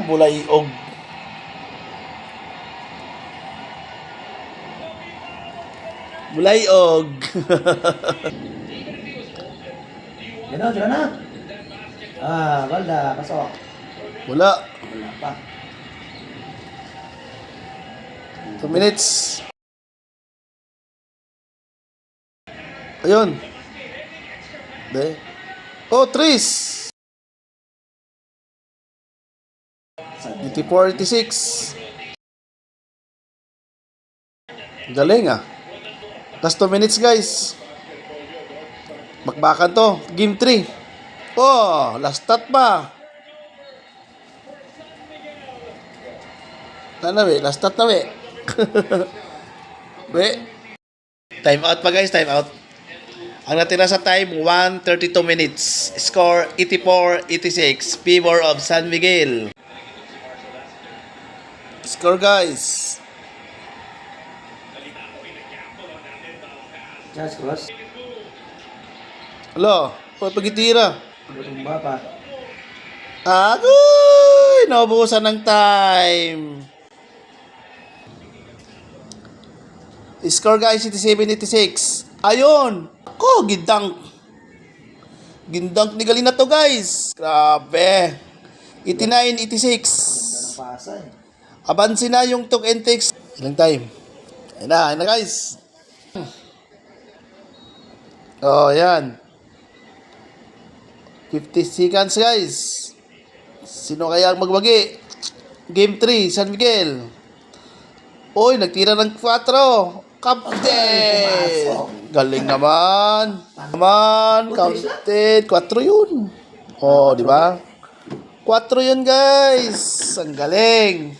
Bulaiog. Bulaiog. Diyan na. Balda, pasok. Wala. Wala pa. 2 minutes. Ayun. De. Oh, Tris. 84-86. Galing ah. Last 2 minutes guys. Bakbakan to. Game 3. Oh, last stat pa. Last stat na we. We. Time out pa guys, time out. Ang natira sa time, 1:32 minutes. Score, 84-86. Favor of San Miguel. Score guys. Just cross. Hello, pagitira. Tumba pa. Agoy! Naubusan ng time. Score guys, 87-86. Ayun! Ako, gindang ni Galina to guys. Grabe. 89-86. Pasa eh. Abansin na yung talk and text. Ilang time? Ayun na guys. Oh, yan. 50 seconds guys. Sino kaya ang magwagi? Game 3, San Miguel. Oy, nagtira ng 4. Captain! Galing naman. Counted. 4 yun. Oh, di ba? 4 yun guys. Ang galing.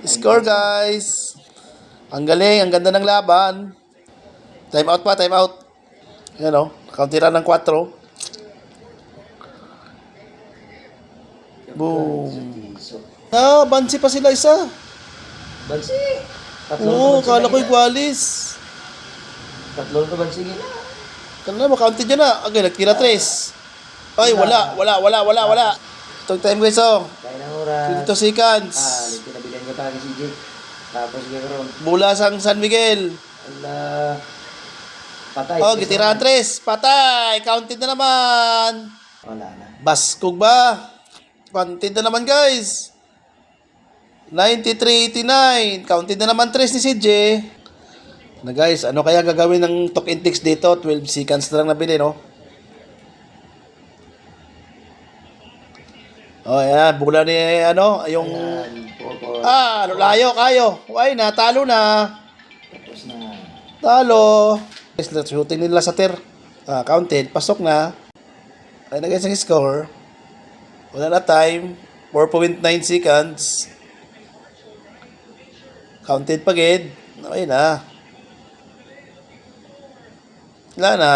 Score guys. Ang galing, ang ganda ng laban. Time out pa, time out. Yan o, countira ng 4. Boom. Bansi pa sila isa. Bansi. Oo, kala ko igualis. Tatlo na bansi gina. Kala makaunti dyan na. Okay, nagtira 3. Ay, wala. Itong time guys oh. Kaya ng oras. 22 seconds. Pinabilan ko tayo si CJ. Tapos gano'n. Bulas ang San Miguel. Ala. Patay. Oh, gitira 3. Patay. Counted na naman. Wala na. Baskog ba? Counted na naman guys. 93-89. Counted na naman 3 ni CJ. Na guys, ano kaya gagawin ng talk and text dito? 12 seconds na lang nabili, no? Oh, yan. Bula ni, yung... layo kayo. Ay, natalo na. Tapos na. Talo. Guys, let's shooting nila sa tir. Counted. Pasok na. Ay na guys ang score. Wala na time. 4.9 seconds. Counted pagid. Okay na. Wala na.